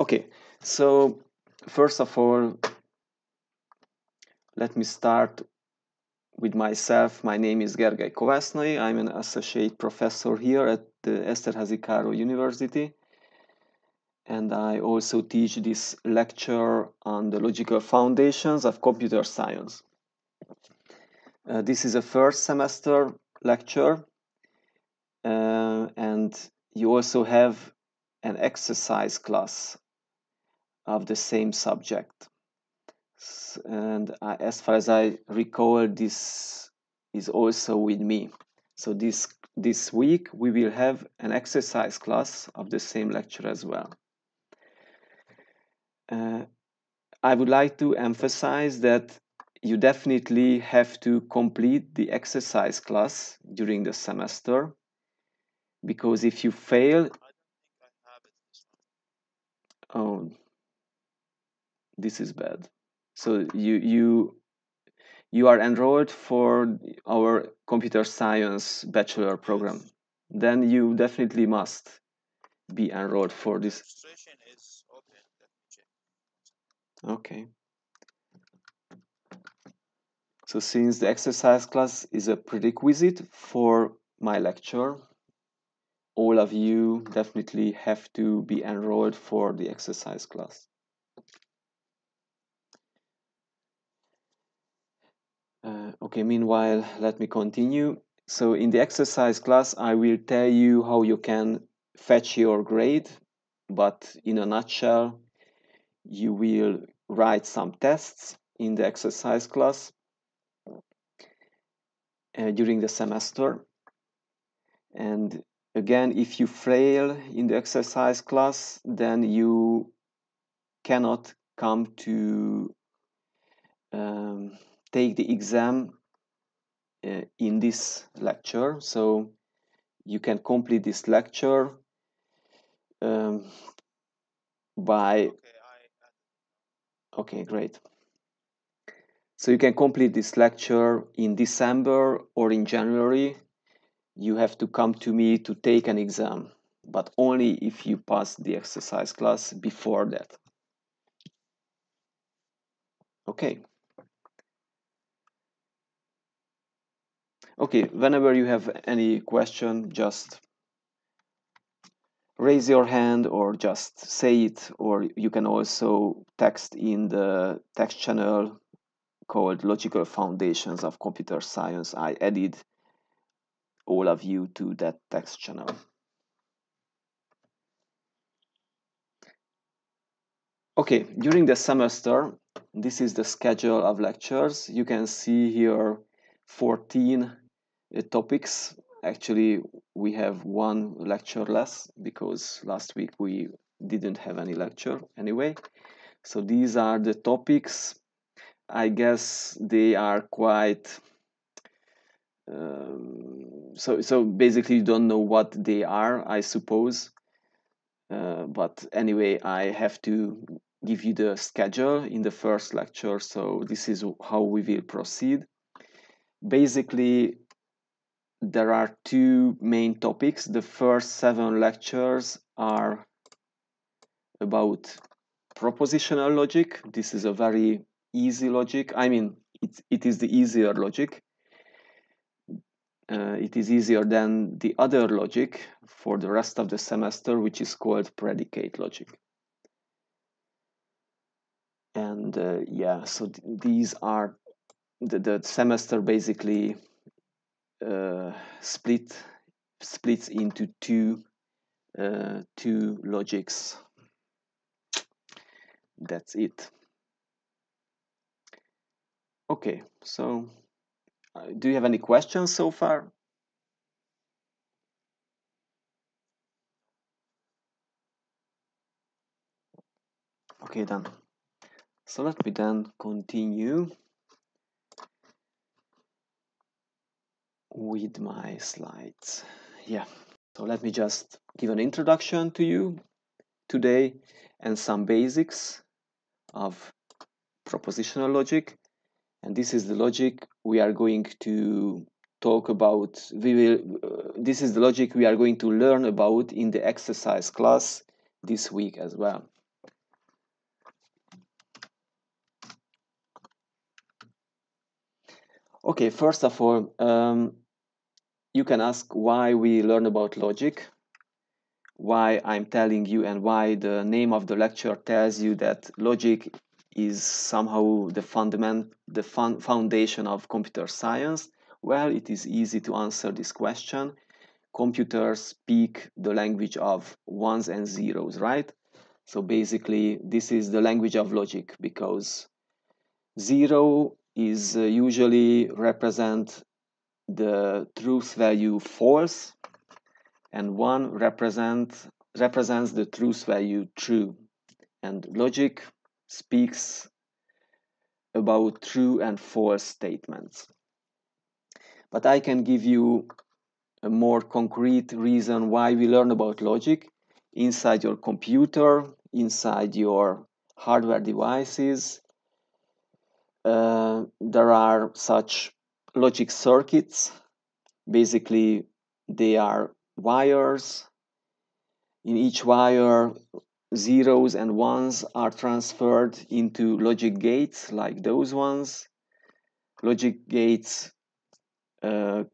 Okay, so first of all, let me start with myself. My name is Gergely Kovácsnai. I'm an associate professor here at the Eszterházy Károly University, and I also teach this lecture on the logical foundations of computer science. This is a first semester lecture, and you also have an exercise class of the same subject. And as far as I recall, this is also with me. So this week we will have an exercise class of the same lecture as well. I would like to emphasize that you definitely have to complete the exercise class during the semester, because if you fail, oh, this is bad. So you are enrolled for our computer science bachelor program. Then you definitely must be enrolled for this. Registration is open. Let me check. Okay. So since the exercise class is a prerequisite for my lecture, all of you definitely have to be enrolled for the exercise class. Okay, meanwhile, let me continue. So in the exercise class, I will tell you how you can fetch your grade, but in a nutshell, you will write some tests in the exercise class during the semester. And again, if you fail in the exercise class, then you cannot come to take the exam in this lecture. So you can complete this lecture by... Okay, great. So you can complete this lecture in December or in January. You have to come to me to take an exam, but only if you pass the exercise class before that. Okay. Okay, whenever you have any question, just raise your hand or just say it, or you can also text in the text channel called Logical Foundations of Computer Science. I added all of you to that text channel. Okay, during the semester, this is the schedule of lectures. You can see here 14 topics. Actually, we have one lecture less because last week we didn't have any lecture anyway. So these are the topics. I guess they are quite... so basically you don't know what they are, I suppose. But anyway, I have to give you the schedule in the first lecture, so this is how we will proceed. Basically, there are two main topics. The first 7 lectures are about propositional logic. This is a very easy logic. I mean, it is the easier logic. It is easier than the other logic for the rest of the semester, which is called predicate logic. And yeah, so these are the semester basically splits into two logics. That's it. Okay, so do you have any questions so far? Okay, then. So let me then continue with my slides. Yeah, so let me just give an introduction to you today and some basics of propositional logic. And this is the logic we are going to talk about. This is the logic we are going to learn about in the exercise class this week as well. Okay, first of all, you can ask why we learn about logic, why I'm telling you, and why the name of the lecture tells you that logic is somehow the foundation of computer science. Well, it is easy to answer this question. Computers speak the language of ones and zeros, right? So basically, this is the language of logic because zero is usually represent the truth value false, and one represents the truth value true. And logic speaks about true and false statements. But I can give you a more concrete reason why we learn about logic inside your computer, inside your hardware devices. There are such logic circuits. Basically, they are wires. In each wire, zeros and ones are transferred into logic gates like those ones. Logic gates uh,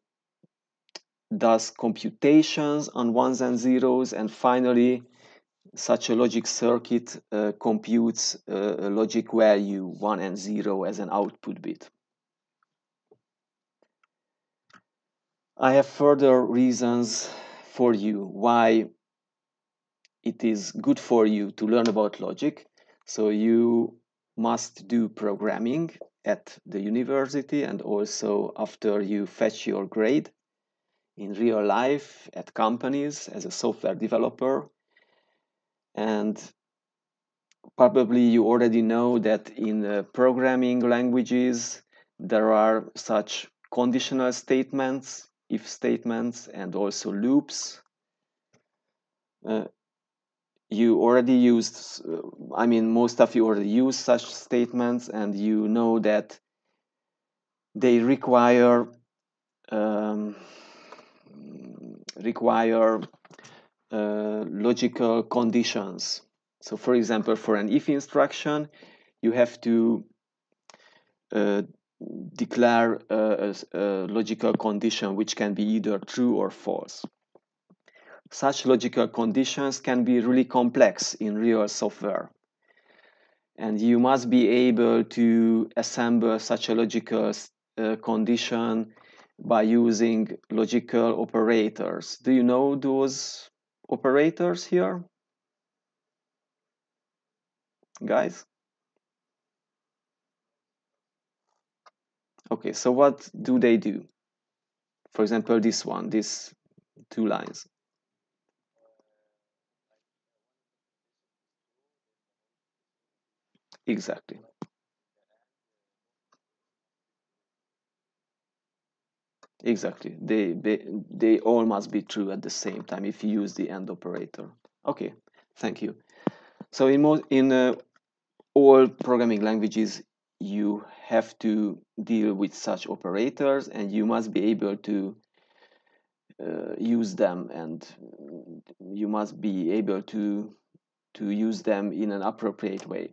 does computations on ones and zeros, and finally such a logic circuit computes a logic value 1 and 0 as an output bit. I have further reasons for you why it is good for you to learn about logic. So you must do programming at the university and also after you fetch your grade in real life at companies as a software developer. And probably you already know that in programming languages there are such conditional statements, if statements, and also loops. Uh, you already used, I mean, most of you already use such statements, and you know that they um, require logical conditions. So, for example, for an if instruction, you have to uh, declare a logical condition which can be either true or false. Such logical conditions can be really complex in real software. And you must be able to assemble such a logical condition by using logical operators. Do you know those operators here, guys? Okay, so what do they do? For example, this one, these two lines. Exactly. Exactly. They all must be true at the same time if you use the AND operator. Okay, thank you. So in all programming languages, you have to deal with such operators, and you must be able to use them, and you must be able to use them in an appropriate way.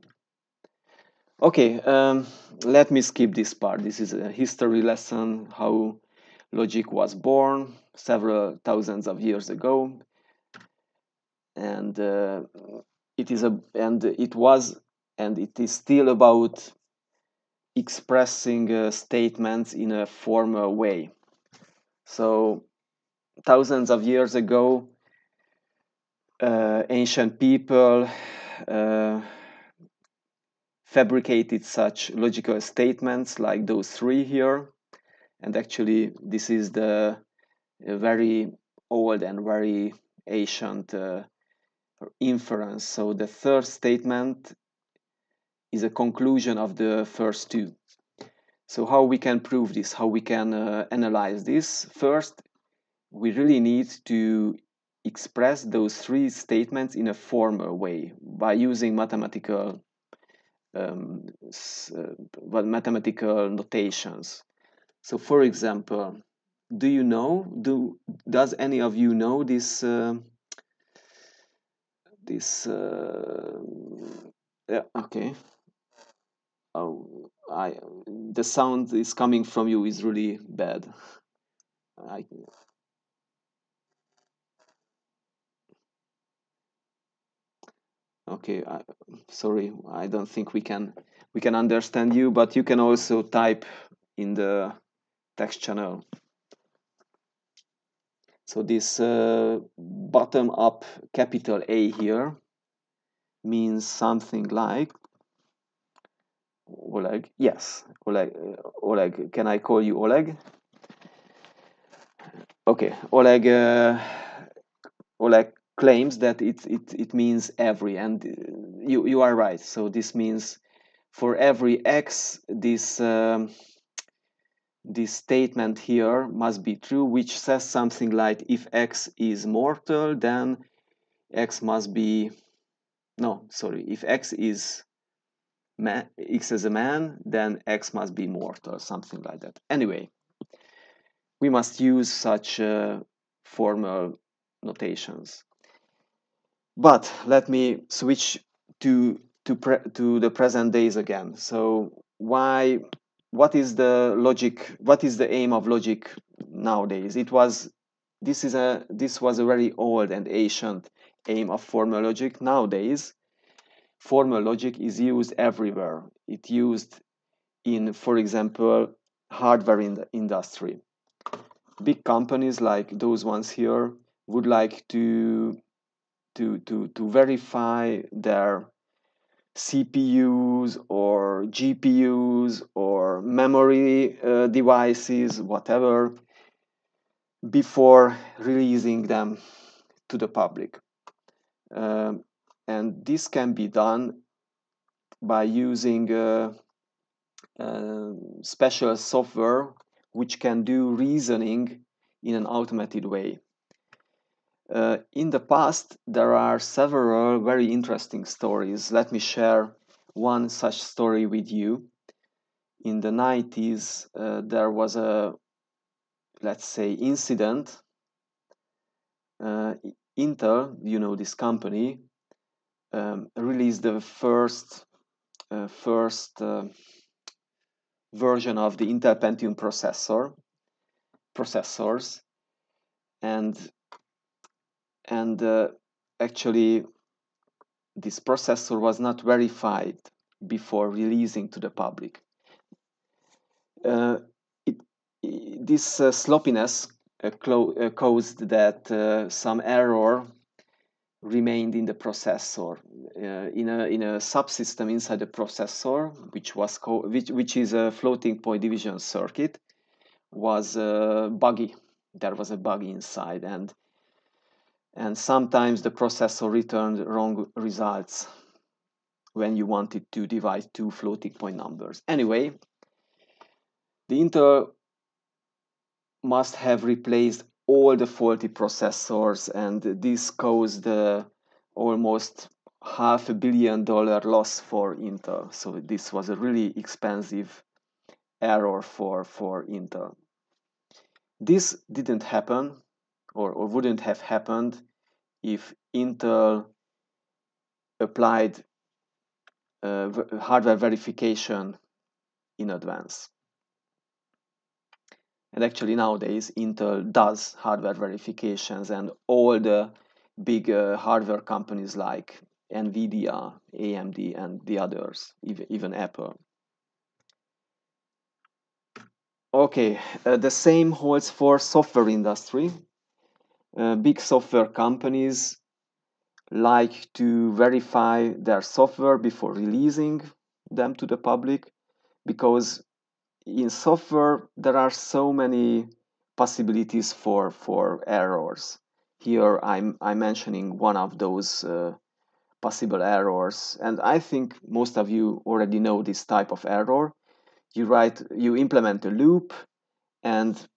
Okay, let me skip this part. This is a history lesson, how logic was born several thousands of years ago, and it was and it is still about expressing statements in a formal way. So thousands of years ago, ancient people fabricated such logical statements like those three here, and actually this is the very old and very ancient inference. So the third statement is a conclusion of the first two. So how we can prove this, how we can analyze this? First, we really need to express those three statements in a formal way by using um, mathematical notations. So, for example, does any of you know this? Yeah, okay. Oh, the sound is coming from you is really bad. I, okay, sorry, I don't think we can understand you, but you can also type in the text channel. So this bottom up capital A here means something like Oleg. Yes, Oleg. Oleg. Can I call you Oleg? Okay, Oleg. Oleg claims that it means every, and you are right. So this means for every x, this statement here must be true, which says something like if x is mortal, then x must be no, sorry. If x is x is a man, then x must be mortal, something like that. Anyway, we must use such formal notations. But let me switch to the present days again. So what is the logic? What is the aim of logic nowadays? This was a very old and ancient aim of formal logic. Nowadays, formal logic is used everywhere. It's used in, for example, hardware in the industry. Big companies like those ones here would like to verify their CPUs or GPUs or memory devices, whatever, before releasing them to the public. And this can be done by using special software which can do reasoning in an automated way. In the past, there are several very interesting stories. Let me share one such story with you. In the 90s, there was a, let's say, incident. Intel, you know this company, released the first version of the Intel Pentium processors, and actually this processor was not verified before releasing to the public. Uh, it, this sloppiness caused that some error remained in the processor, in a subsystem inside the processor, which is a floating point division circuit, was buggy. There was a bug inside, and sometimes the processor returned wrong results when you wanted to divide two floating point numbers. Anyway, the Intel must have replaced all the faulty processors, and this caused almost $500 million loss for Intel. So this was a really expensive error for Intel. This didn't happen, or wouldn't have happened if Intel applied hardware verification in advance. And actually nowadays Intel does hardware verifications, and all the big hardware companies like Nvidia, AMD, and the others, even Apple. Okay, the same holds for software industry. Big software companies like to verify their software before releasing them to the public, because in software there are so many possibilities for errors. Here I'm mentioning one of those possible errors, and I think most of you already know this type of error. You implement a loop, and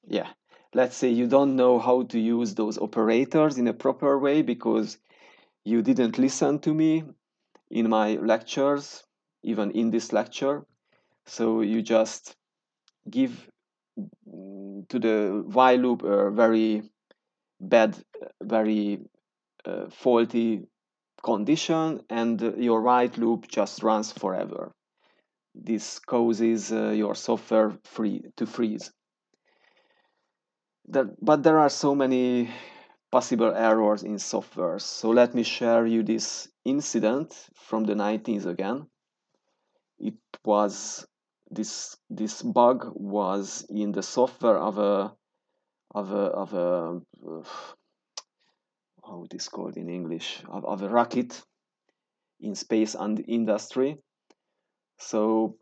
yeah, let's say you don't know how to use those operators in a proper way because you didn't listen to me in my lectures, even in this lecture. So you just give to the while loop a very bad, very faulty condition, and your while loop just runs forever. this causes your software to freeze. But there are so many possible errors in software. So let me share you this incident from the 90s again. It was this bug was in the software of a how it is called in English, of a rocket in space and industry. So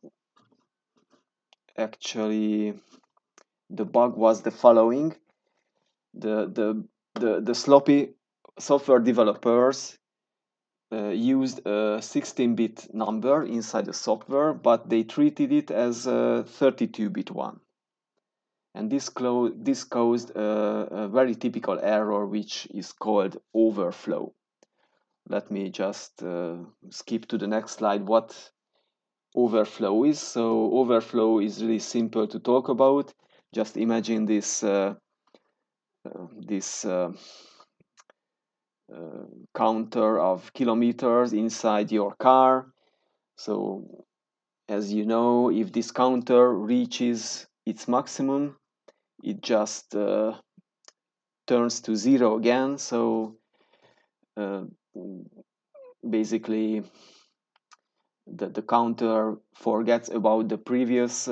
actually the bug was the following: the sloppy software developers used a 16-bit number inside the software, but they treated it as a 32-bit one. And this caused a very typical error, which is called overflow. Let me just skip to the next slide what overflow is. So overflow is really simple to talk about. Just imagine this counter of kilometers inside your car. So as you know, if this counter reaches its maximum, it just turns to zero again. So basically the counter forgets about the previous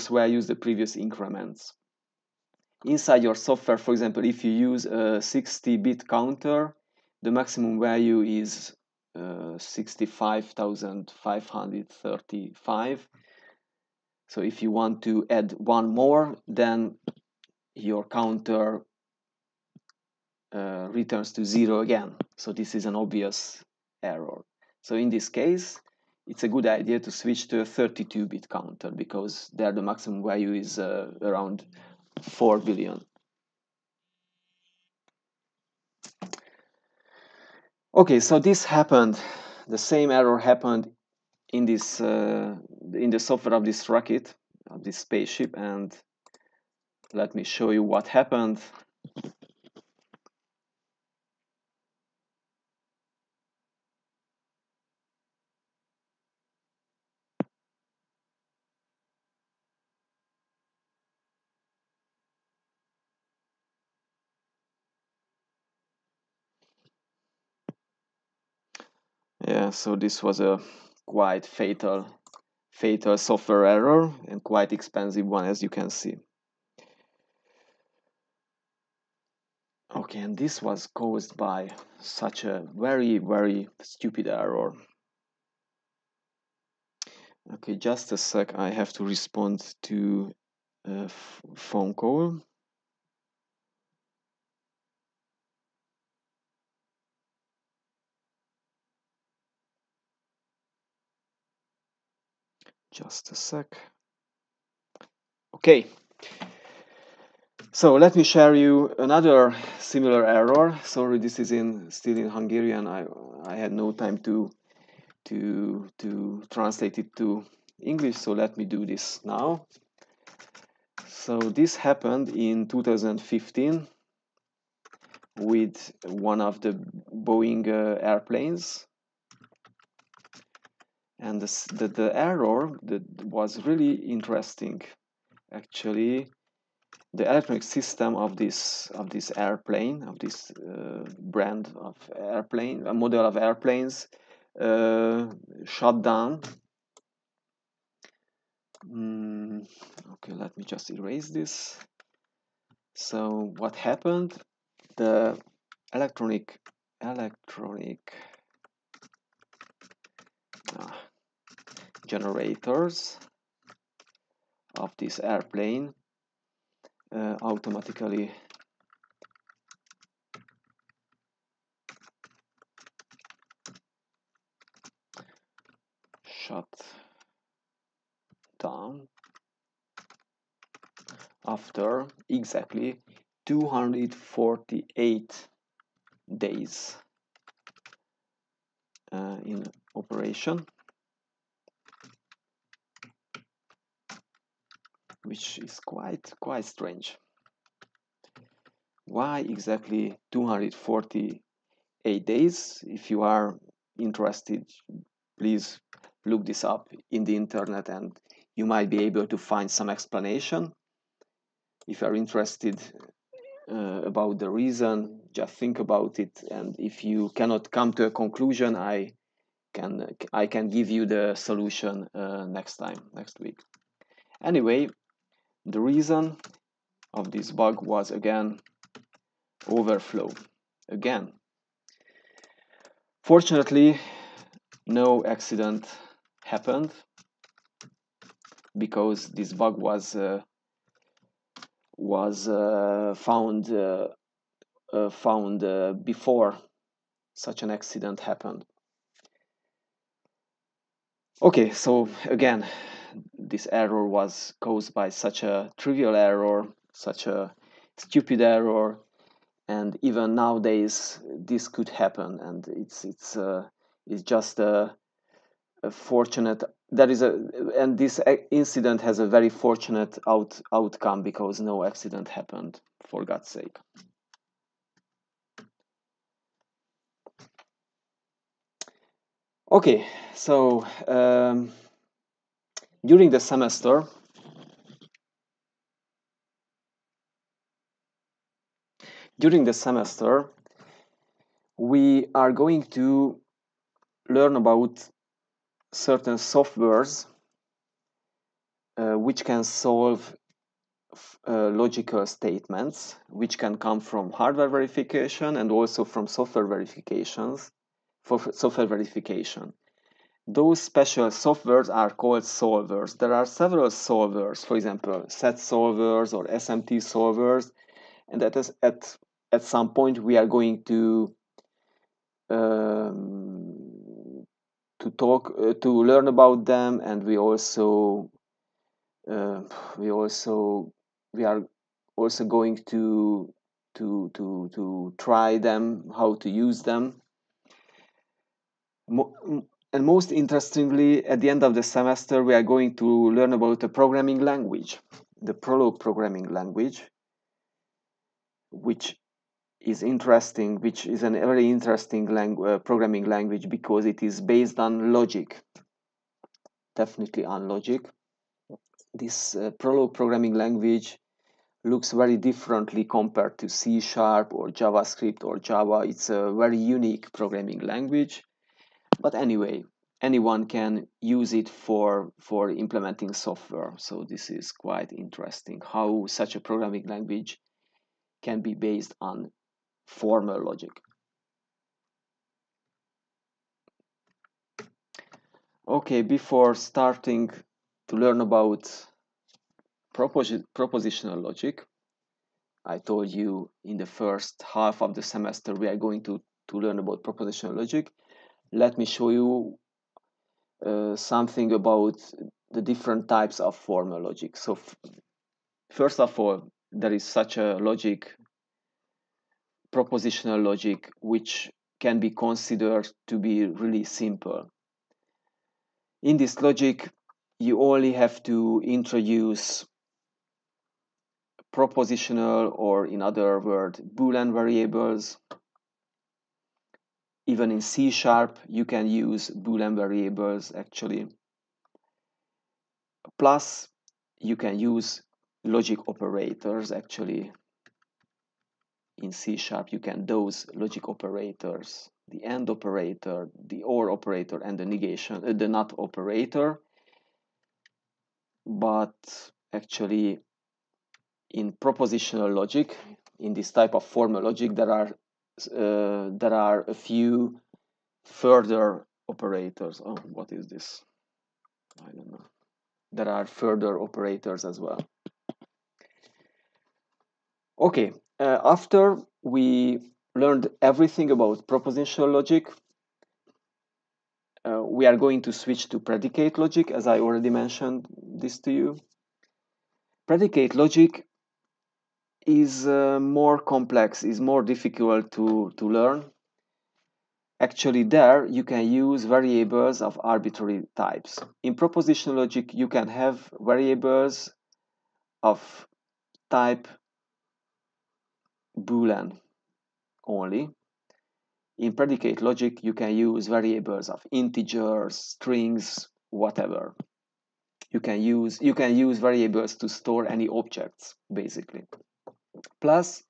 values, the previous increments. Inside your software, for example, if you use a 60-bit counter, the maximum value is 65,535. So if you want to add one more, then your counter returns to zero again. So this is an obvious error. So in this case, it's a good idea to switch to a 32-bit counter, because there the maximum value is around 4 billion. Okay, so this happened. The same error happened in this in the software of this rocket, of this spaceship, and let me show you what happened. Yeah, so this was a quite fatal software error, and quite expensive one, as you can see. Okay, and this was caused by such a very stupid error. Okay, just a sec, I have to respond to a phone call. Just a sec. Okay, so let me share you another similar error. Sorry, this is still in Hungarian. I had no time to translate it to English, so let me do this now. So this happened in 2015 with one of the Boeing airplanes, and the error that was really interesting. Actually, the electronic system of this airplane, of this brand of airplane, a model of airplanes, shut down. Okay, let me just erase this. So what happened? The electronic generators of this airplane automatically shut down after exactly 248 days in operation, which is quite strange. Why exactly 248 days? If you are interested, Please look this up in the internet and you might be able to find some explanation. If you are interested about the reason, just think about it, and if you cannot come to a conclusion, I can give you the solution next week. Anyway, the reason of this bug was again overflow. Again, fortunately, no accident happened because this bug was found before such an accident happened. Okay, so again, this error was caused by such a trivial error, such a stupid error, and even nowadays this could happen, and it's just a fortunate and this incident has a very fortunate outcome because no accident happened, for God's sake. Okay, so during the semester we are going to learn about certain softwares which can solve logical statements, which can come from hardware verification and also from software verifications. For software verification, those special softwares are called solvers. There are several solvers, for example, set solvers or SMT solvers, and that is at some point we are going to learn about them, and we are also going to try them, how to use them. And most interestingly, at the end of the semester, we are going to learn about a programming language, the Prolog programming language, which is interesting, which is a very interesting programming language because it is based on logic, definitely on logic. This Prolog programming language looks very differently compared to C# or JavaScript or Java. It's a very unique programming language. But anyway, anyone can use it for implementing software. So this is quite interesting how such a programming language can be based on formal logic. Okay, before starting to learn about propositional logic, I told you in the first half of the semester we are going to learn about propositional logic. Let me show you something about the different types of formal logic. So first of all, there is such a logic, propositional logic, which can be considered to be really simple. In this logic, you only have to introduce propositional, or in other words, Boolean variables. Even in C# you can use Boolean variables actually. Plus, you can use logic operators actually. In C# you can those logic operators, the AND operator, the OR operator, and the negation, the NOT operator. But actually, in propositional logic, in this type of formal logic, there are a few further operators. Oh, what is this? I don't know. There are further operators as well. Okay, after we learned everything about propositional logic, we are going to switch to predicate logic, as I already mentioned this to you. Predicate logic is more complex, is more difficult to learn. Actually, there you can use variables of arbitrary types. In propositional logic, you can have variables of type Boolean only. In predicate logic, you can use variables of integers, strings, whatever. You can use variables to store any objects, basically. Plus,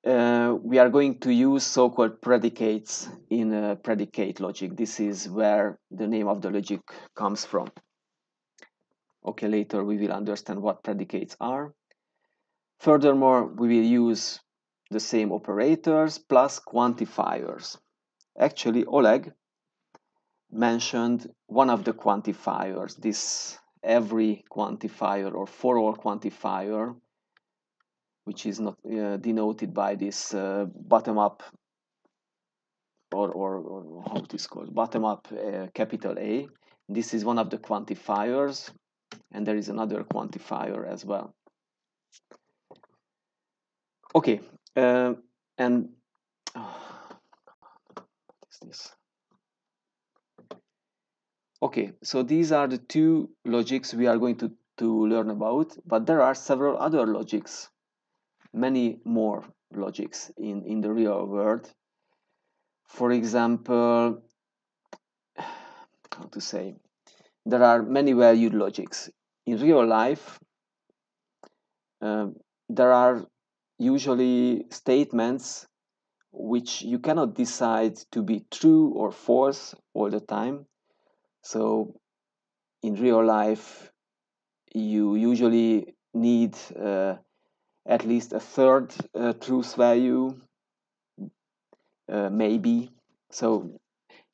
we are going to use so-called predicates in predicate logic. This is where the name of the logic comes from. Okay, later we will understand what predicates are. Furthermore, we will use the same operators plus quantifiers. Actually, Oleg mentioned one of the quantifiers, this every quantifier or for all quantifier, which is not denoted by this bottom-up or how it is called, bottom-up capital A. This is one of the quantifiers, and there is another quantifier as well. Okay, and what is this? Okay, so these are the two logics we are going to learn about, but there are several other logics, many more logics in the real world. For example, how to say, there are many valued logics. In real life, there are usually statements which you cannot decide to be true or false all the time. So in real life, you usually need at least a third truth value, maybe. So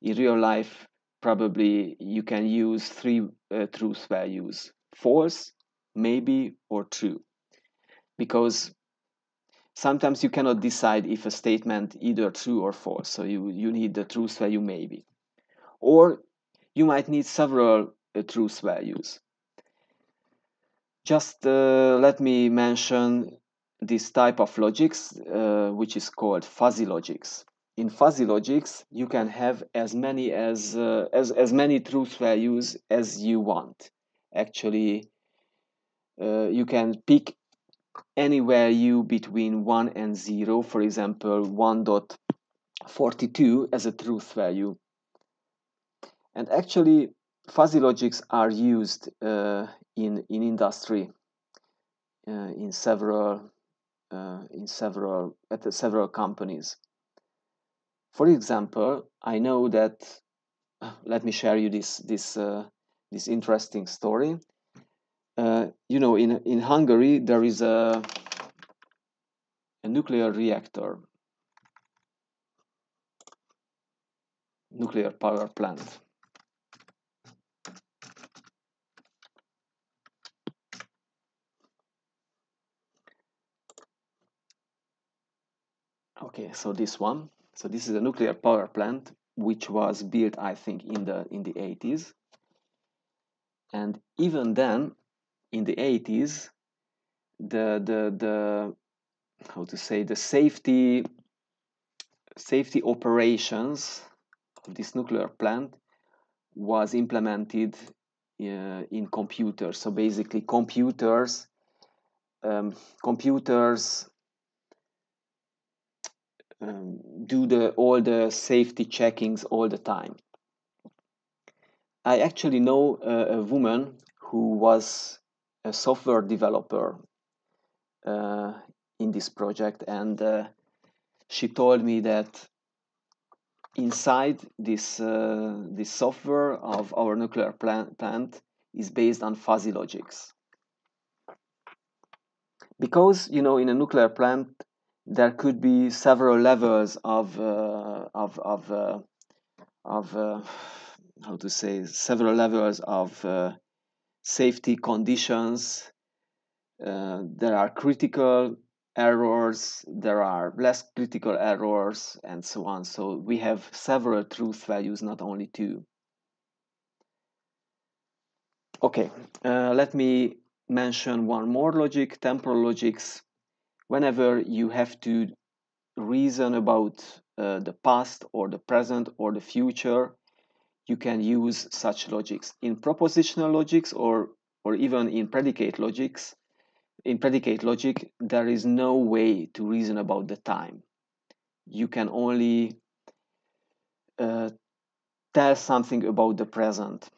in real life, probably you can use three truth values: false, maybe, or true. Because sometimes you cannot decide if a statement either true or false. So you need the truth value maybe. Or you might need several truth values. Just let me mention this type of logics, which is called fuzzy logics. In fuzzy logics, you can have as many truth values as you want. Actually, you can pick any value between 1 and 0, for example, 1.42 as a truth value. And actually, fuzzy logics are used in industry at several companies. For example, I know that. Let me share you this interesting story. In Hungary there is a nuclear reactor, nuclear power plant. Okay, so this one. So this is a nuclear power plant which was built, I think, in the 80s. And even then, in the 80s, the how to say, the safety operations of this nuclear plant was implemented in computers. So basically, computers do all the safety checkings all the time. I actually know a woman who was a software developer in this project, and she told me that inside this software of our nuclear plant is based on fuzzy logics. Because in a nuclear plant there could be several levels of how to say, several levels of safety conditions. There are critical errors, there are less critical errors, and so on. So we have several truth values, not only two. Okay, let me mention one more logic, temporal logics. Whenever you have to reason about the past or the present or the future, you can use such logics. In propositional logics or even in predicate logics, in predicate logic, there is no way to reason about the time. you can only tell something about the present.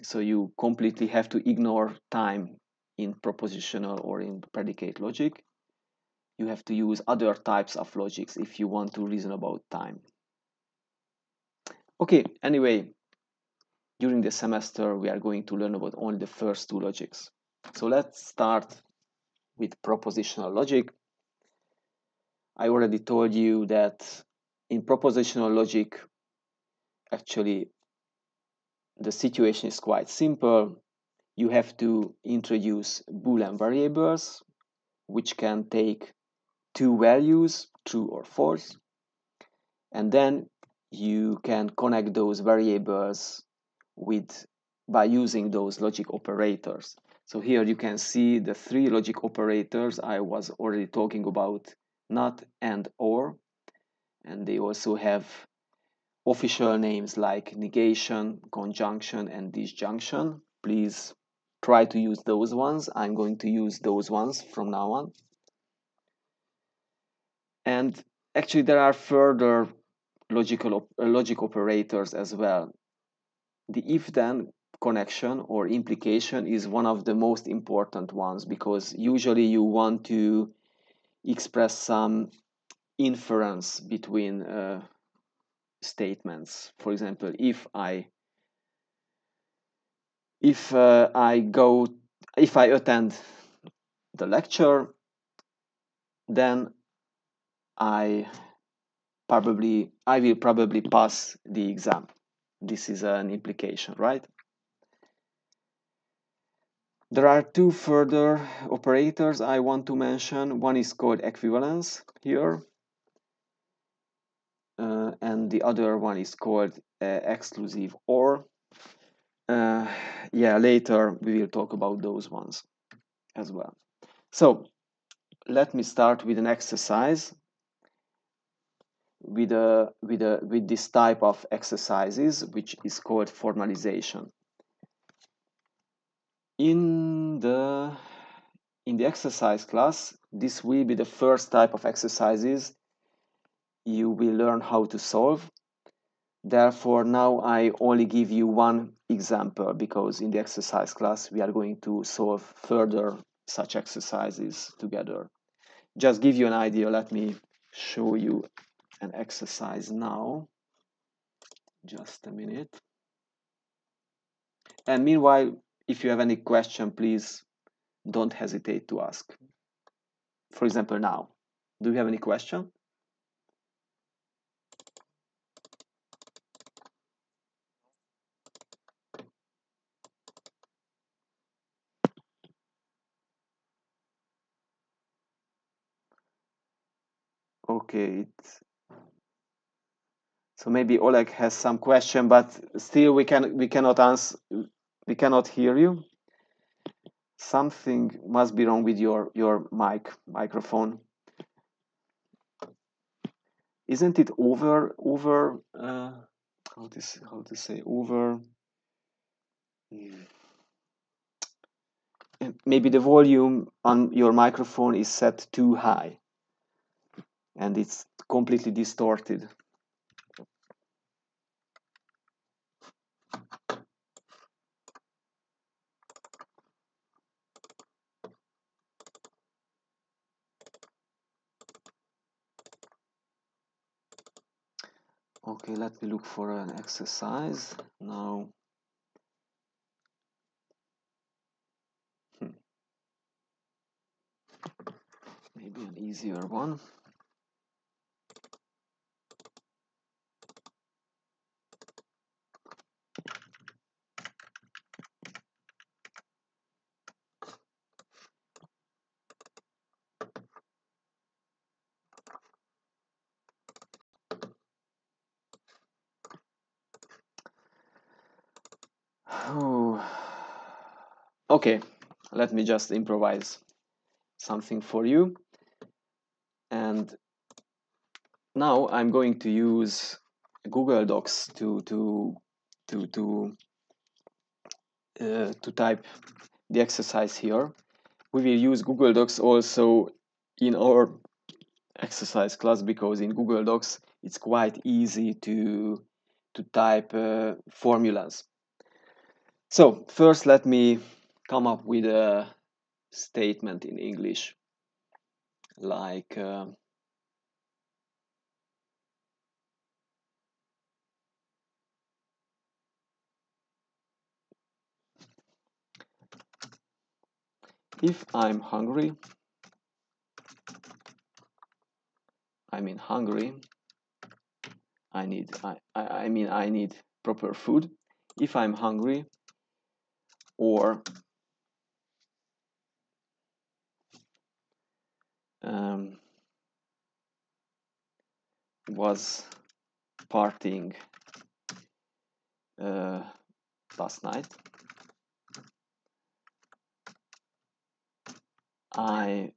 So you completely have to ignore time in propositional or in predicate logic. You have to use other types of logics if you want to reason about time. Okay, anyway, during the semester we are going to learn about only the first two logics. So let's start with propositional logic. I already told you that in propositional logic, actually, the situation is quite simple. You have to introduce Boolean variables, which can take two values, true or false, and then you can connect those variables by using those logic operators. So here you can see the three logic operators I was already talking about, not, and, or, and they also have official names like negation, conjunction, and disjunction. Please try to use those ones. I'm going to use those ones from now on. And actually there are further logic operators as well. The if-then connection or implication is one of the most important ones, because usually you want to express some inference between statements. For example, if I attend the lecture, then I will probably pass the exam. This is an implication, right? There are two further operators I want to mention. One is called equivalence here, and the other one is called exclusive or. Yeah, later we will talk about those ones as well. So let me start with an exercise with this type of exercises, which is called formalization. In the exercise class, this will be the first type of exercises you will learn how to solve. Therefore, now I only give you one example, because in the exercise class we are going to solve further such exercises together. Just give you an idea, let me show you an exercise now. Just a minute. And meanwhile, if you have any question, please don't hesitate to ask. For example, now, do you have any question? Okay, so maybe Oleg has some question, but still we cannot answer. We cannot hear you. Something must be wrong with your microphone. Isn't it over how to say over? Maybe the volume on your microphone is set too high, and it's completely distorted. Okay, let me look for an exercise now. Maybe an easier one. Oh. Okay, let me just improvise something for you. And now I'm going to use Google Docs to type the exercise here. We will use Google Docs also in our exercise class, because in Google Docs it's quite easy to type formulas. So first let me come up with a statement in English, like if I'm hungry, I mean hungry, I need proper food. If I'm hungry, or was partying last night, I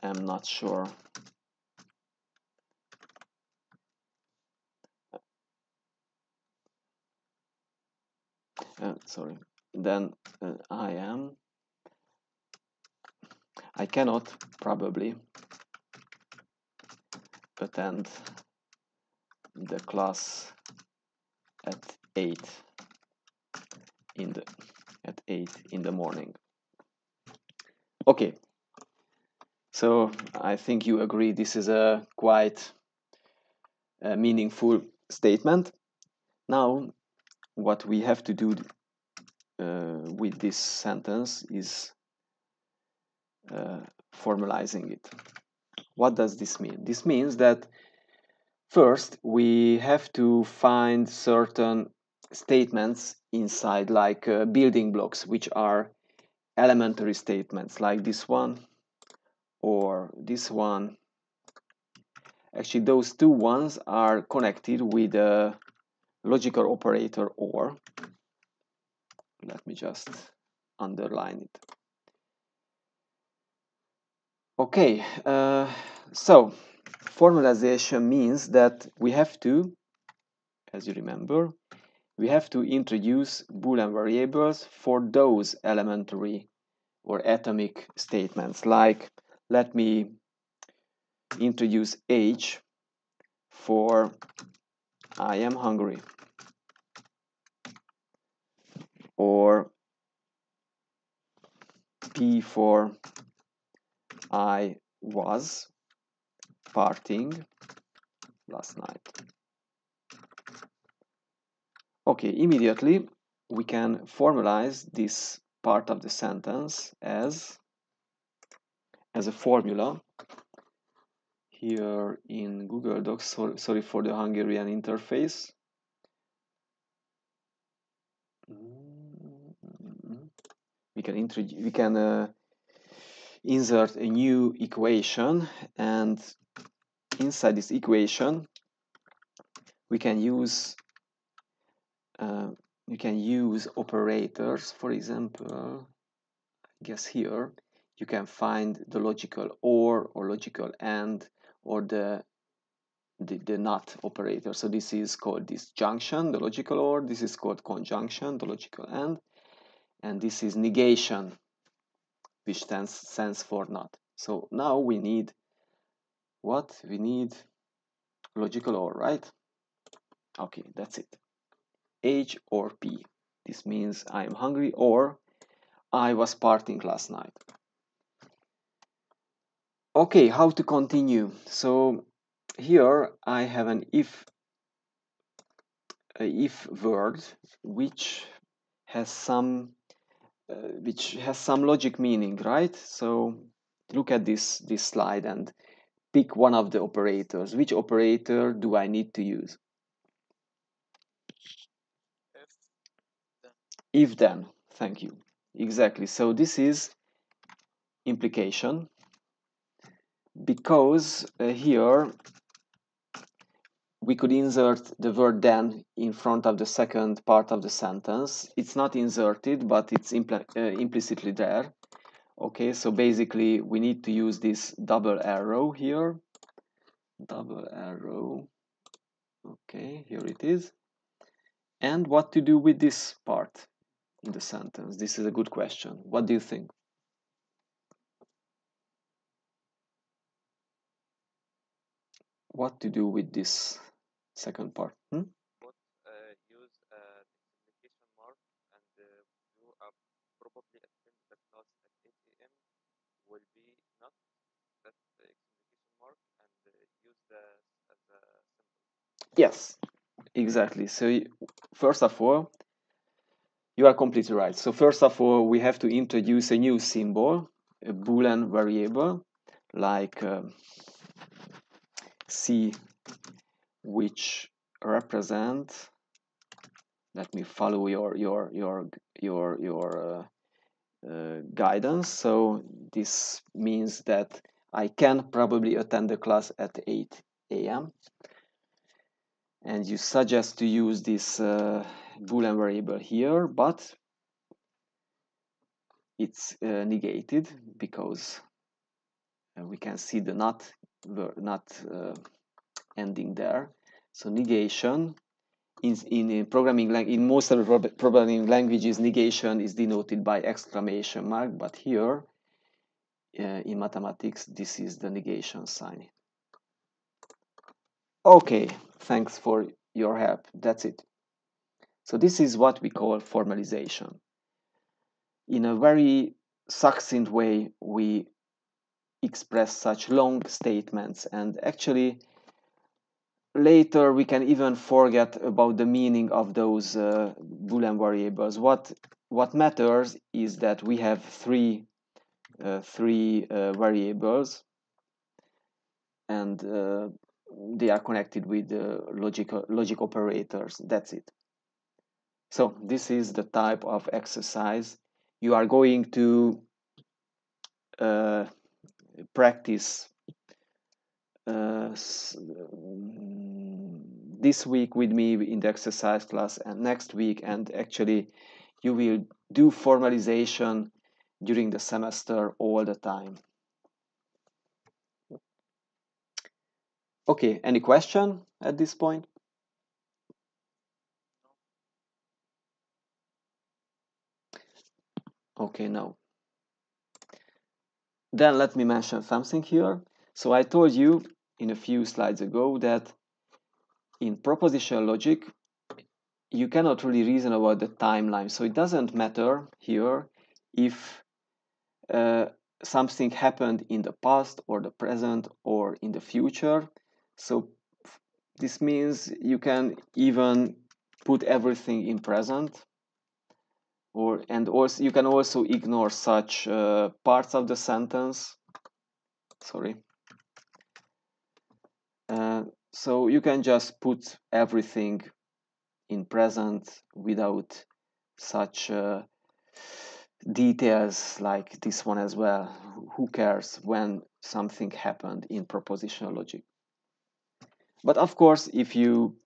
am not sure sorry, then I cannot probably attend the class at 8 in the morning. Okay, so I think you agree this is a quite meaningful statement. Now what we have to do with this sentence is formalizing it. What does this mean? This means that first we have to find certain statements inside, like building blocks, which are elementary statements, like this one or this one. Actually, those two ones are connected with a logical operator or. Let me just underline it. Okay, so formalization means that we have to, as you remember, we have to introduce Boolean variables for those elementary or atomic statements. Like, let me introduce age for I am hungry, or P for I was partying last night. Okay, immediately we can formalize this part of the sentence as a formula here in Google Docs. Sorry for the Hungarian interface. We can insert a new equation, and inside this equation we can use operators. For example, I guess here you can find the logical or logical and, or the not operator. So this is called disjunction, the logical or. This is called conjunction, the logical and this is negation, which stands for not. So now we need what? We need logical or, right? Okay, that's it. H or P. This means I am hungry or I was partying last night. Okay, how to continue? So here I have an if word which has some logic meaning, right? So look at this slide and pick one of the operators. Which operator do I need to use? If then. Thank you. Exactly. So this is implication, because here we could insert the word then in front of the second part of the sentence. It's not inserted, but it's implicitly there. Okay, so basically we need to use this double arrow here. Double arrow. Okay, here it is. And what to do with this part in the sentence? This is a good question. What do you think? what to do with this second part? But use exclamation mark and you are probably attend the class at 8 a.m. will be not that exclamation mark and use the as a symbol. Yes, exactly. So first of all, you are completely right. So first of all, we have to introduce a new symbol, a Boolean variable, like C, which represent. Let me follow your guidance. So this means that I can probably attend the class at 8 a.m. and you suggest to use this Boolean variable here, but it's negated because we can see the not ending there. So negation in programming in most of the programming languages, negation is denoted by exclamation mark, but here in mathematics, this is the negation sign. Okay, thanks for your help. That's it. So this is what we call formalization. In a very succinct way, we express such long statements, and actually later we can even forget about the meaning of those Boolean variables. What matters is that we have three variables, and they are connected with logic operators. That's it. So this is the type of exercise you are going to practice this week with me in the exercise class and next week, and actually you will do formalization during the semester all the time. Okay, any question at this point? Okay, no. Then let me mention something here. So I told you in a few slides ago that in propositional logic, you cannot really reason about the timeline. So it doesn't matter here if something happened in the past or the present or in the future. So this means you can even put everything in present, and also you can also ignore such parts of the sentence. Sorry. So you can just put everything in present without such details like this one as well. Who cares when something happened in propositional logic? But of course, if you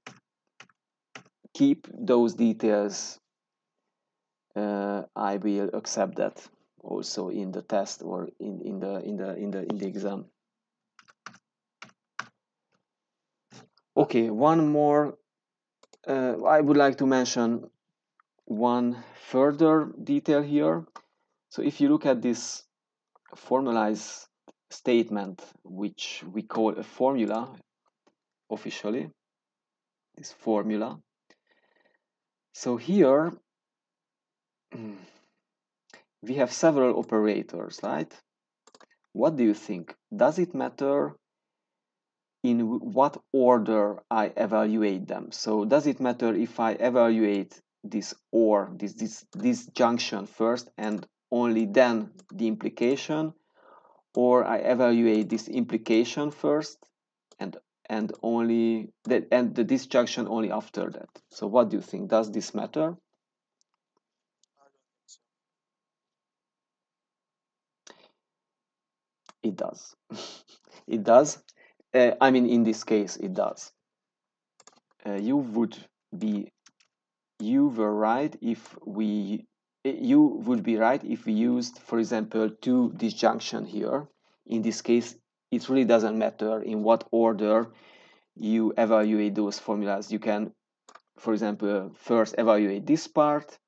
keep those details, I will accept that also in the test or in the exam. Okay, one more. I would like to mention one further detail here. So if you look at this formalized statement, which we call a formula officially, this formula. So here we have several operators, right? What do you think? Does it matter in what order I evaluate them? So does it matter if I evaluate this or this junction first and only then the implication, or I evaluate this implication first and only that and the disjunction only after that? So what do you think? Does this matter? I don't think so. It does. It does. I mean, in this case, it does. You would be, you were right if we, you would be right if we used, for example, two disjunction here. In this case, it really doesn't matter in what order you evaluate those formulas. You can, for example, first evaluate this part,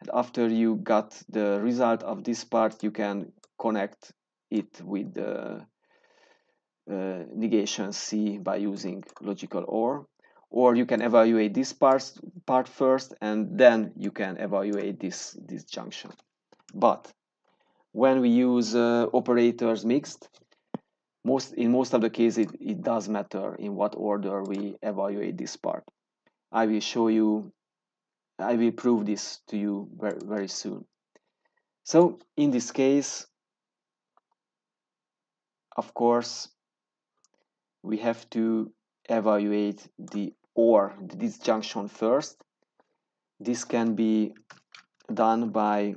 and after you got the result of this part, you can connect it with the negation C by using logical or you can evaluate this part first and then you can evaluate this junction. But when we use operators mixed, in most of the cases it does matter in what order we evaluate this part. I will prove this to you very, very soon. So in this case, of course, we have to evaluate the or disjunction first. This can be done by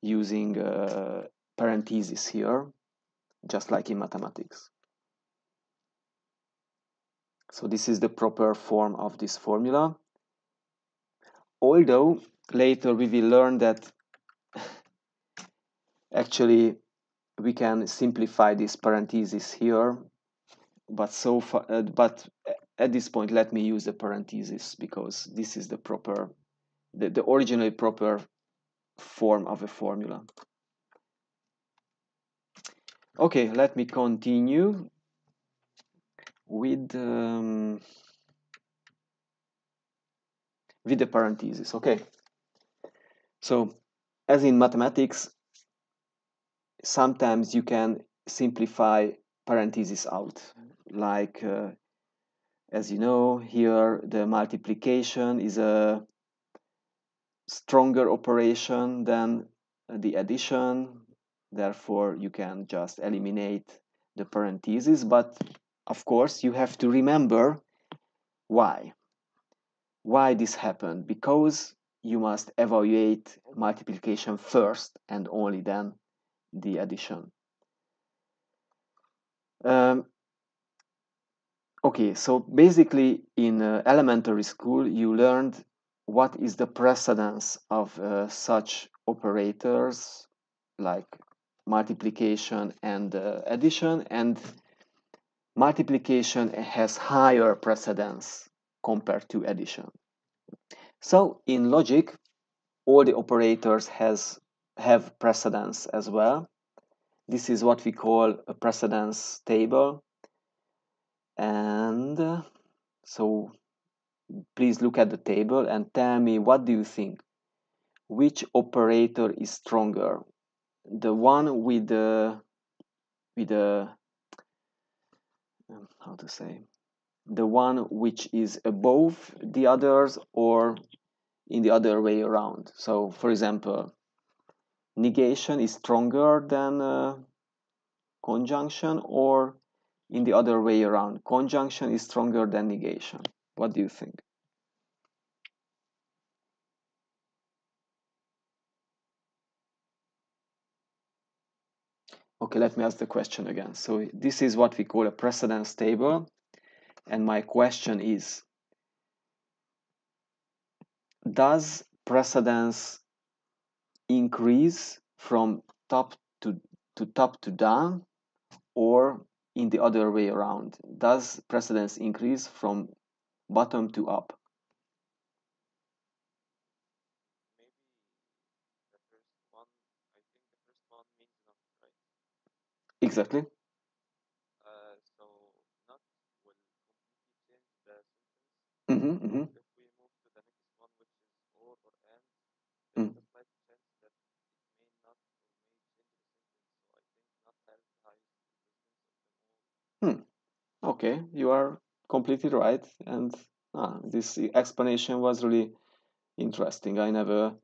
using parentheses here, just like in mathematics. So this is the proper form of this formula. Although later we will learn that actually we can simplify this parentheses here, but so far, but at this point, let me use the parentheses because this is the proper, the originally proper form of a formula. Okay, let me continue with the parentheses. Okay, so as in mathematics, sometimes you can simplify parentheses out, like as you know, here the multiplication is a stronger operation than the addition, therefore you can just eliminate the parentheses, but of course you have to remember why this happened, because you must evaluate multiplication first and only then the addition. Okay, so basically in elementary school you learned what is the precedence of such operators like multiplication and addition, and multiplication has higher precedence compared to addition. So in logic, all the operators have precedence as well. This is what we call a precedence table. And so please look at the table and tell me, what do you think? Which operator is stronger? The one with the how to say, the one which is above the others, or in the other way around? So for example, negation is stronger than conjunction, or in the other way around, conjunction is stronger than negation? What do you think? Okay, let me ask the question again. So this is what we call a precedence table, and my question is, does precedence increase from top to down, or in the other way around? Does precedence increase from bottom to up? Maybe the first one. I think the first one means not, right? Exactly. So not will completely change the sentence. Mm-hmm, mm-hmm, If we move to the next one, which is or and, there mm. is a slight chance that it may not or may change the sentence. So I think not has the highest precedence of them all. Hmm. Okay, you are completely right, and this explanation was really interesting. I never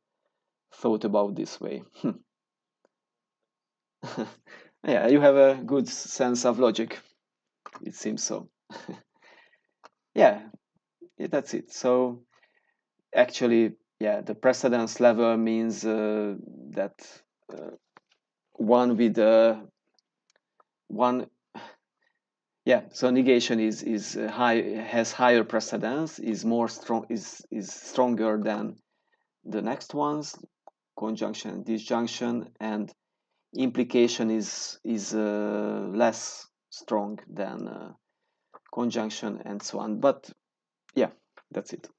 thought about this way. Yeah, you have a good sense of logic, it seems so. Yeah, that's it. So actually, yeah, the precedence level means that uh, one with one, yeah. So negation is high, has higher precedence, is more strong, is stronger than the next ones, conjunction, disjunction, and implication is less strong than conjunction, and so on. But yeah, that's it.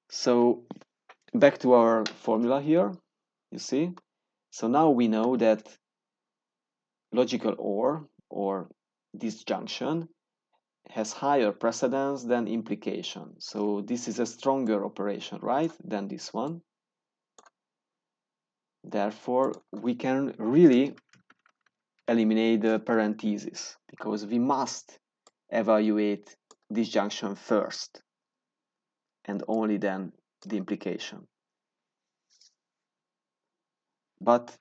So back to our formula here, you see. So now we know that logical or disjunction has higher precedence than implication. So this is a stronger operation, right, than this one. Therefore, we can really eliminate the parenthesis because we must evaluate disjunction first and only then the implication. But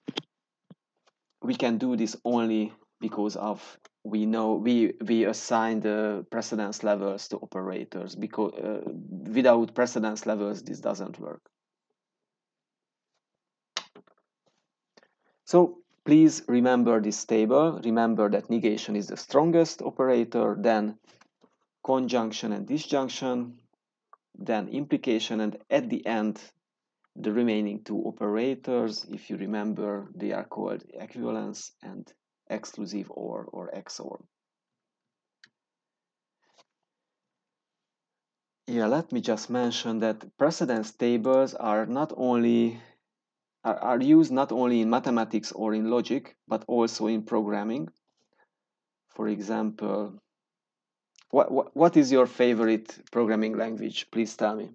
we can do this only because of we know we assign the precedence levels to operators, because without precedence levels this doesn't work. So please remember this table. Remember that negation is the strongest operator, then conjunction and disjunction, then implication, and at the end the remaining two operators, if you remember, they are called equivalence and exclusive or XOR. Yeah, let me just mention that precedence tables are not only are used not only in mathematics or in logic, but also in programming. For example, what is your favorite programming language? Please tell me.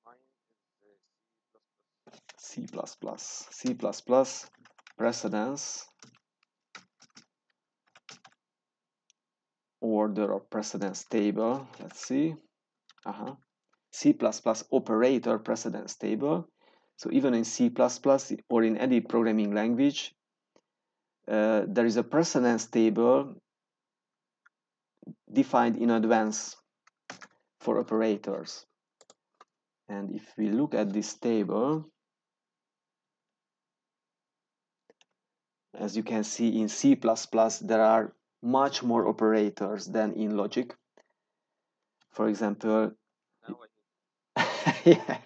Mine is C++. C++, precedence, order or precedence table. Let's see. C++ operator precedence table. So even in C++ or in any programming language, there is a precedence table defined in advance for operators. And if we look at this table, as you can see in C++, there are much more operators than in logic. For example, now yeah.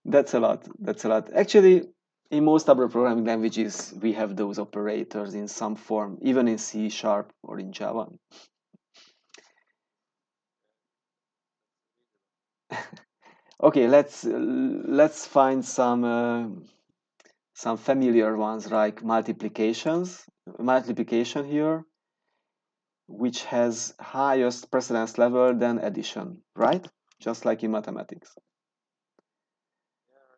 that's a lot. That's a lot. Actually, in most other programming languages, we have those operators in some form, even in C# or in Java. Okay, let's find some familiar ones like multiplication here, which has highest precedence level than addition, right? Just like in mathematics. Yeah,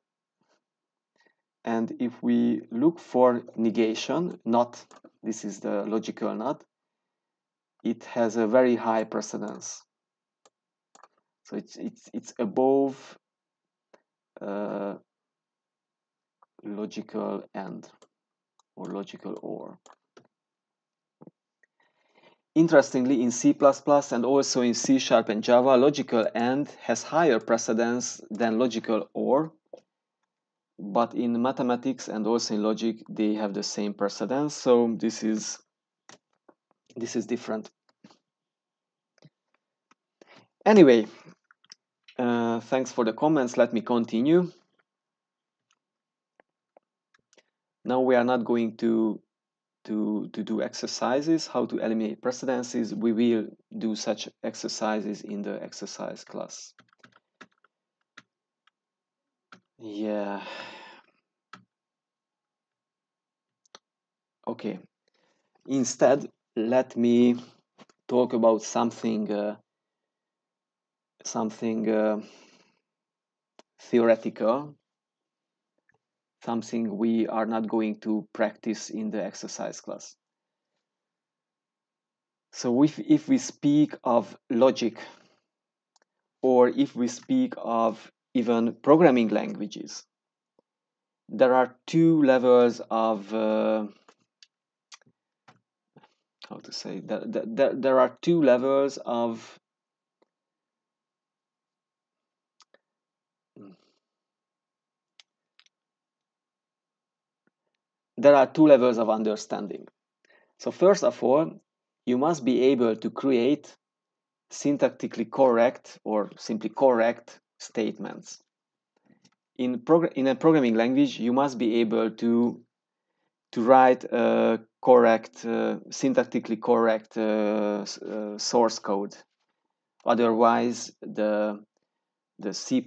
And if we look for negation, not, this is the logical not, it has a very high precedence. So it's above logical and or logical or. Interestingly, in C++ and also in C# and Java, logical and has higher precedence than logical or, but in mathematics and also in logic, they have the same precedence. So this is different. Anyway, thanks for the comments. Let me continue. Now we are not going to do exercises, how to eliminate precedences. We will do such exercises in the exercise class. Yeah. Okay. Instead, let me talk about something theoretical, something we are not going to practice in the exercise class. So if we speak of logic, or if we speak of even programming languages, there are two levels of how to say that there are two levels of understanding. So first of all, you must be able to create syntactically correct or simply correct statements. In a programming language, you must be able to write a correct, syntactically correct source code. Otherwise, the the C++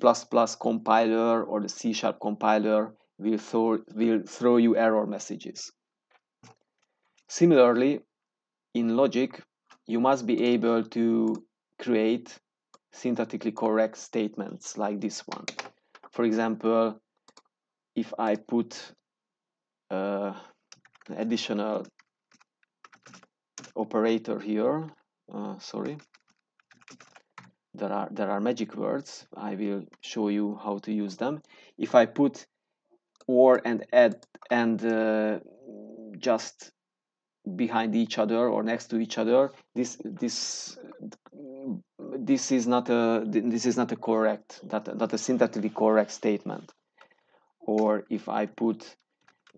compiler or the C# compiler will throw you error messages. Similarly, in logic, you must be able to create syntactically correct statements like this one. For example, if I put additional operator here, sorry, there are magic words. I will show you how to use them. If I put or and add and just behind each other or next to each other, this is not a correct, not a syntactically correct statement. Or if I put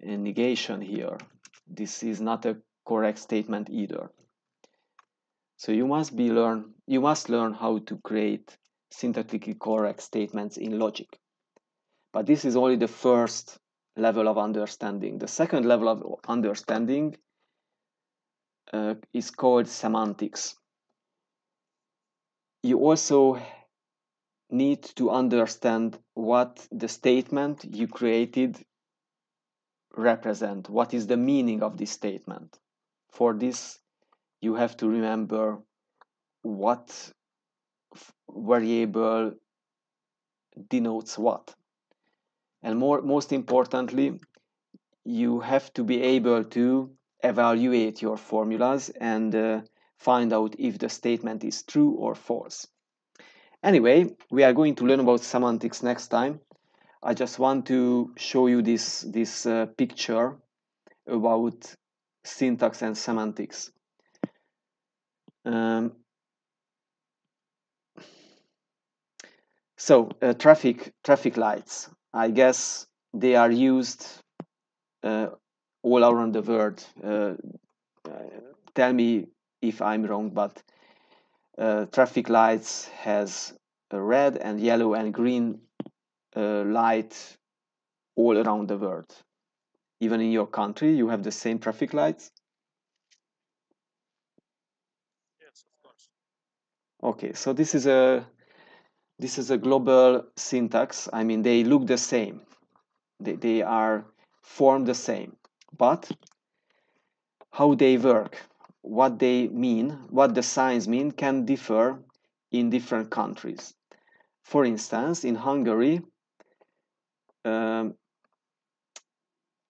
a negation here, this is not a correct statement either. So you must learn how to create syntactically correct statements in logic. But this is only the first level of understanding. The second level of understanding is called semantics. You also need to understand what the statement you created represent. What is the meaning of this statement? For this, you have to remember what variable denotes what. And most importantly, you have to be able to evaluate your formulas and find out if the statement is true or false. Anyway, we are going to learn about semantics next time. I just want to show you this picture about syntax and semantics. Traffic lights. I guess they are used all around the world. Tell me if I'm wrong, but traffic lights has a red and yellow and green light all around the world. Even in your country, you have the same traffic lights? Yes, of course. Okay, so this is a global syntax. I mean, they look the same. They are formed the same, but how they work, what they mean, what the signs mean can differ in different countries. For instance, in Hungary,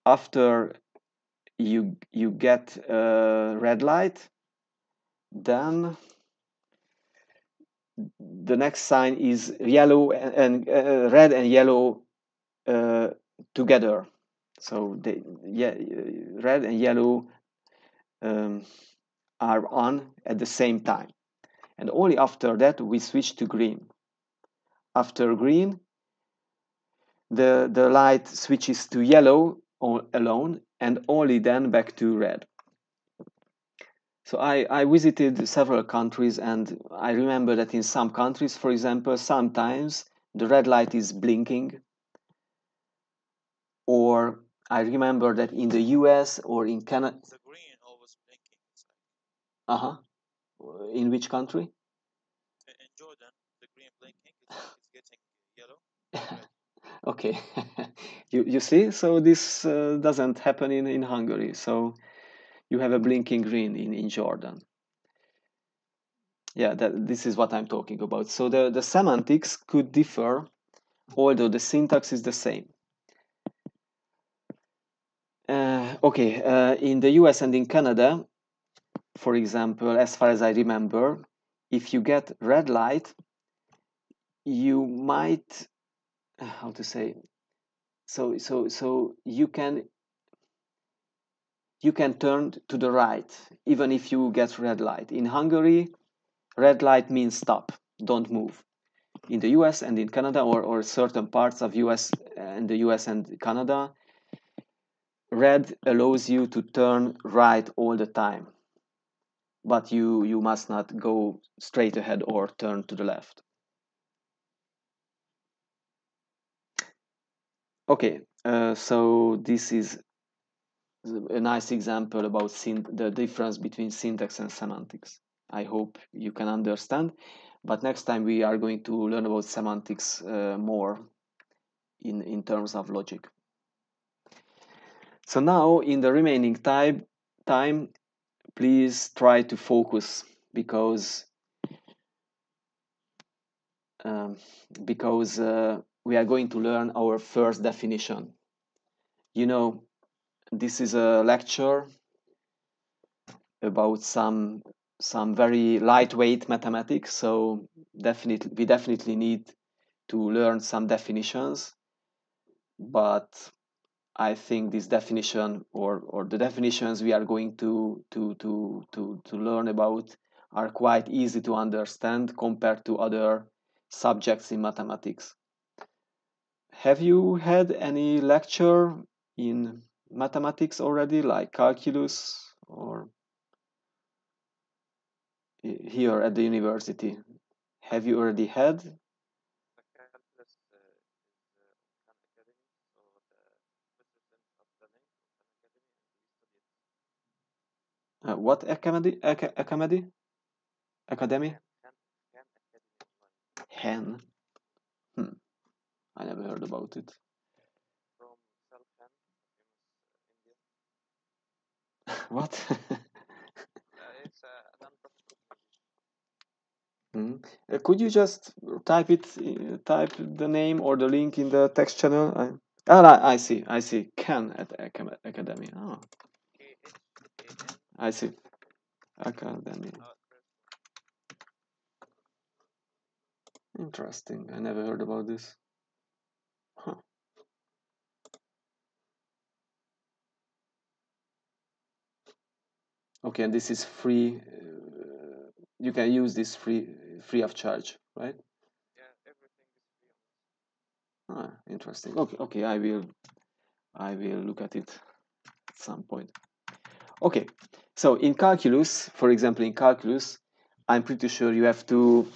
after you get a red light, then the next sign is yellow and red and yellow together. So red and yellow are on at the same time, and only after that we switch to green. After green, the light switches to yellow alone, and only then back to red. So I visited several countries, and I remember that in some countries, for example, sometimes the red light is blinking, or I remember that in the US or in Canada. The green always blinking inside. Uh-huh. In which country? In Jordan, the green blinking is getting yellow. Red. Okay. You see, so this doesn't happen in Hungary. So you have a blinking green in Jordan. Yeah, this is what I'm talking about. So the semantics could differ, although the syntax is the same. In the US and in Canada, for example, as far as I remember, if you get red light, you might, how to say, so you can turn to the right even if you get red light. In Hungary, red light means stop, don't move. In the US and in Canada, or certain parts of US and the US and Canada, red allows you to turn right all the time, but you must not go straight ahead or turn to the left. Okay, so this is a nice example about the difference between syntax and semantics. I hope you can understand. but next time we are going to learn about semantics more in terms of logic. So now in the remaining time, please try to focus because um, we are going to learn our first definition. You know, this is a lecture about some very lightweight mathematics, so we definitely need to learn some definitions, but I think this definition or the definitions we are going to learn about are quite easy to understand compared to other subjects in mathematics. Have you had any lecture in mathematics already, like calculus or here at the university? Have you already had? The calculus is on Khan Academy, so the president of the link of Khan Academy, and we studied What academy? Academy? Khan Academy online Hen? Hmm, I never heard about it. from Sal Khan, famous India. What? It's a non-profit organization. Could you just type the name or the link in the text channel? I see. Can at Academy. Oh, KHAN. I see. Academy. First Interesting. I never heard about this. Huh. Okay, and this is free. You can use this free of charge, right? yeah, everything is free on this. Interesting. Okay. I will look at it at some point. Okay, so in calculus, for example, in calculus, I'm pretty sure you have to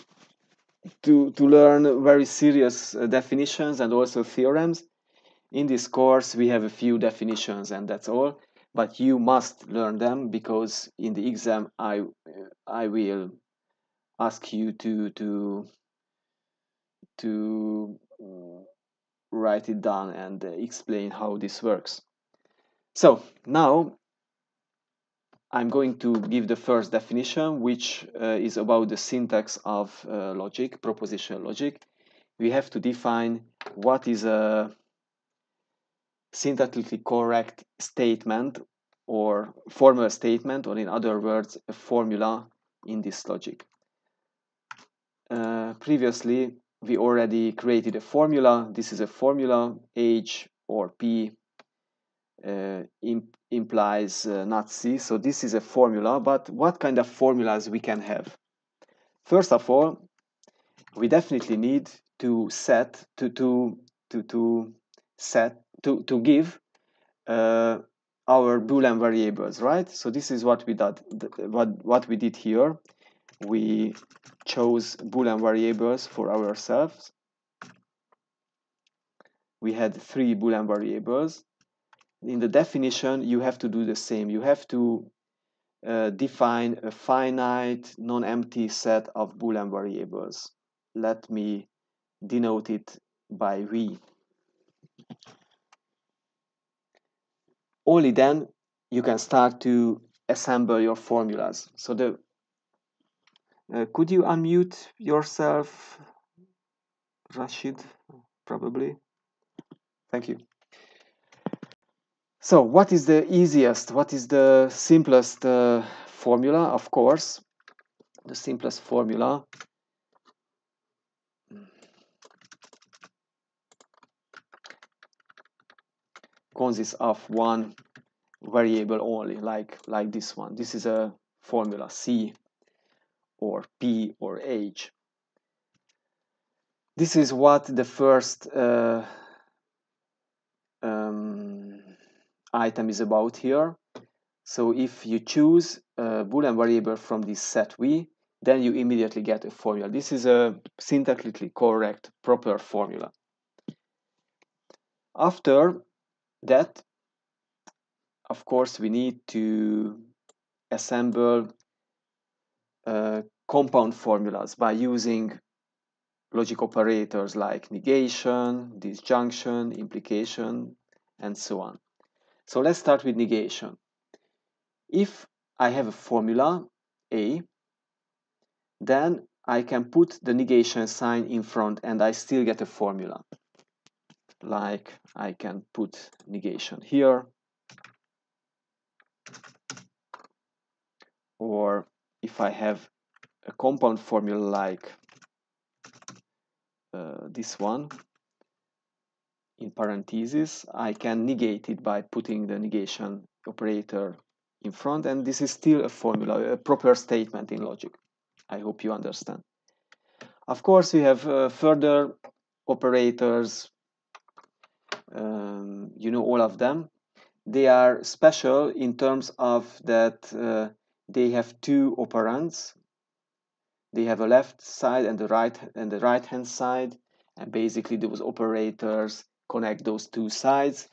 learn very serious definitions and also theorems. In this course, we have a few definitions and that's all, but you must learn them because in the exam, I will ask you to write it down and explain how this works. So now I'm going to give the first definition, which is about the syntax of logic, propositional logic. We have to define what is a syntactically correct statement or formal statement, or in other words, a formula in this logic. Previously, we already created a formula. This is a formula, H or P implies not C. So this is a formula, but what kind of formulas we can have? First of all, we definitely need to set to give our Boolean variables, right? So this is what we did. What we did here, we chose Boolean variables for ourselves. We had 3 Boolean variables. In the definition, you have to do the same. You have to define a finite, non-empty set of Boolean variables. Let me denote it by V. Only then you can start to assemble your formulas. So could you unmute yourself, Rashid? Probably. Thank you. So what is the easiest, what is the simplest formula? Of course, the simplest formula consists of one variable only, like this one. This is a formula C or P or H. This is what the first item is about here. So if you choose a Boolean variable from this set V, then you immediately get a formula. This is a syntactically correct, proper formula. After that, of course, we need to assemble compound formulas by using logic operators like negation, disjunction, implication, and so on. So let's start with negation. If I have a formula A, then I can put the negation sign in front and I still get a formula. Like I can put negation here, or if I have a compound formula like this one in parentheses, I can negate it by putting the negation operator in front, and this is still a formula, a proper statement in logic. I hope you understand. Of course, we have further operators, you know all of them. They are special in terms of that they have two operands. They have a left side and the right hand side, and basically those operators connect those two sides.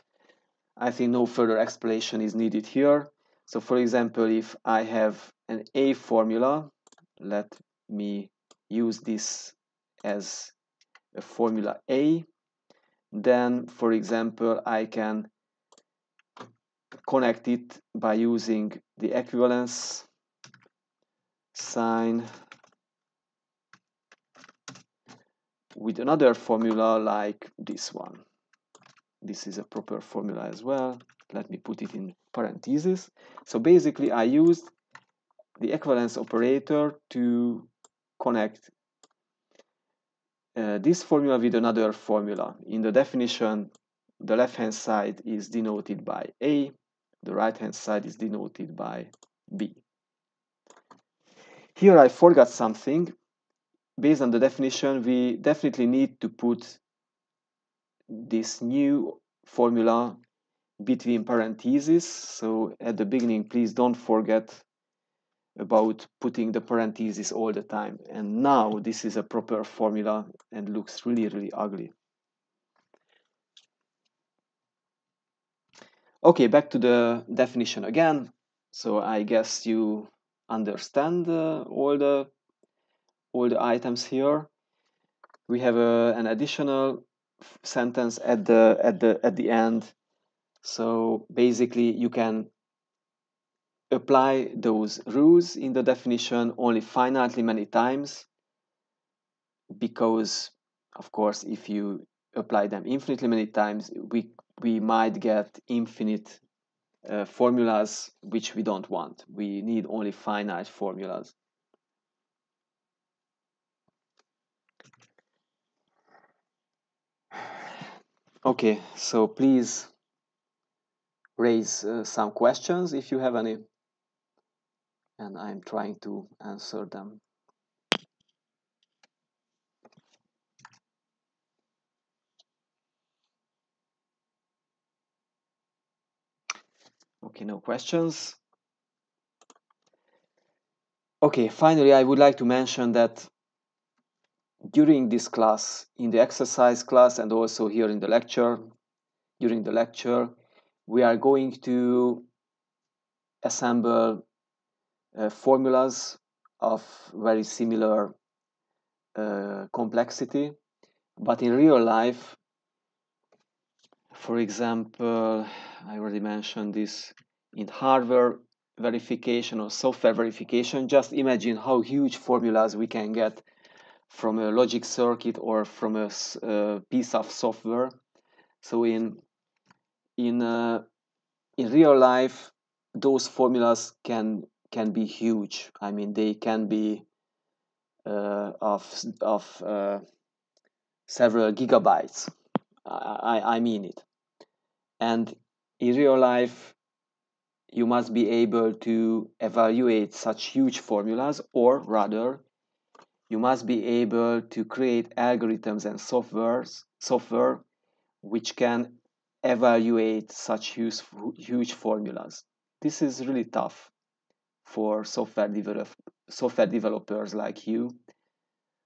I think no further explanation is needed here. So for example, if I have an A formula, let me use this as a formula A, then for example I can connect it by using the equivalence sign with another formula like this one. This is a proper formula as well. Let me put it in parentheses. So basically I used the equivalence operator to connect this formula with another formula. In the definition, the left hand side is denoted by A, the right hand side is denoted by B. Here I forgot something. Based on the definition, we definitely need to put this new formula between parentheses. So at the beginning, please don't forget about putting the parentheses all the time. And now this is a proper formula and looks really, really ugly. Okay, back to the definition again. So I guess you understand all the items here. We have an additional sentence at the end. So basically, you can apply those rules in the definition only finitely many times, because of course if you apply them infinitely many times, we might get infinite formulas which we don't want. We need only finite formulas. Okay, so please raise some questions if you have any, and I'm trying to answer them. Okay, no questions. Okay, finally, I would like to mention that during this class, in the exercise class and also here in the lecture, during the lecture, we are going to assemble formulas of very similar complexity, but in real life, for example, I already mentioned this, in hardware verification or software verification, just imagine how huge formulas we can get from a logic circuit or from a piece of software. So in real life, those formulas can be huge. I mean, they can be of several gigabytes. I mean it. And in real life, you must be able to evaluate such huge formulas, or rather, you must be able to create algorithms and software which can evaluate such huge formulas. This is really tough for software developers like you.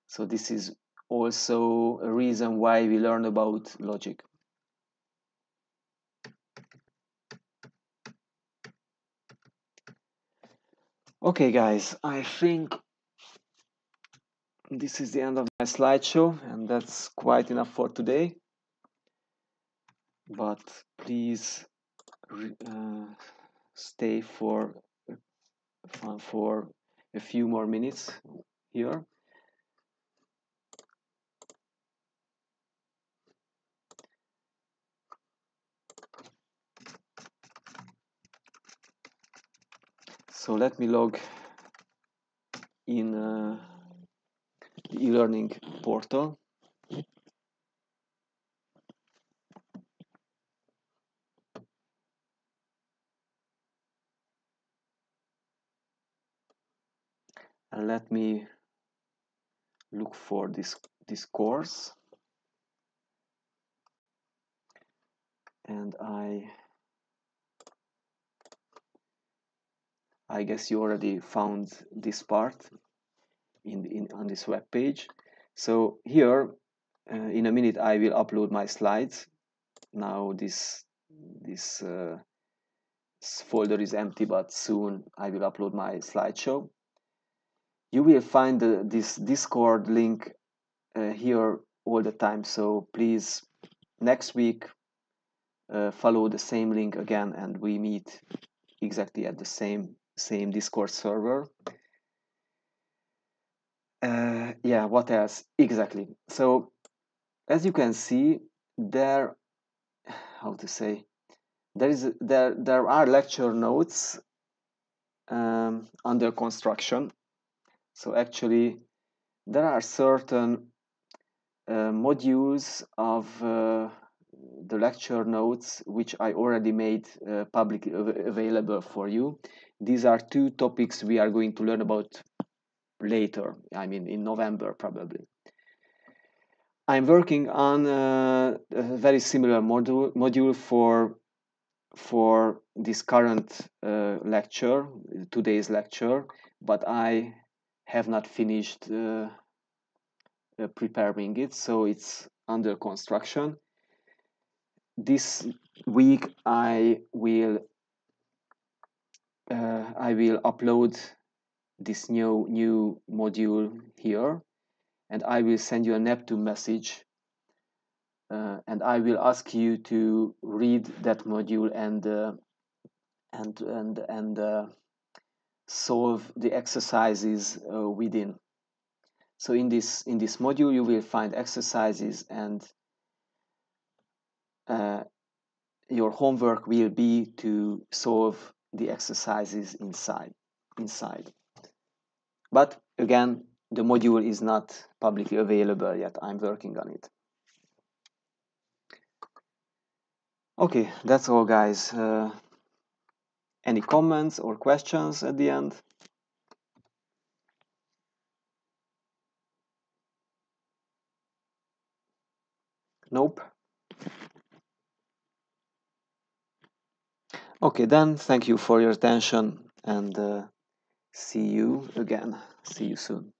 So this is also a reason why we learn about logic. Okay, guys, I think this is the end of my slideshow, and that's quite enough for today. But please stay for a few more minutes here. So let me log in the e-learning portal. And let me look for this course. And I guess you already found this part on this web page. So here, in a minute, I will upload my slides. Now this folder is empty, but soon I will upload my slideshow. You will find this Discord link here all the time. So please, next week, follow the same link again, and we meet exactly at the same Discord server. Yeah, what else? Exactly. So as you can see, there, how to say, there are lecture notes under construction. So actually, there are certain modules of the lecture notes which I already made publicly available for you. These are two topics we are going to learn about later. I mean, in November probably. I'm working on a very similar module for this current lecture, today's lecture, but I have not finished preparing it, so it's under construction. This week I will upload this new module here, and I will send you a Neptune message, and I will ask you to read that module and solve the exercises within. So in this module you will find exercises, and your homework will be to solve the exercises inside. But again, the module is not publicly available yet. I'm working on it. Okay, that's all, guys. Any comments or questions at the end? Nope. Okay, then thank you for your attention, and see you again. See you soon.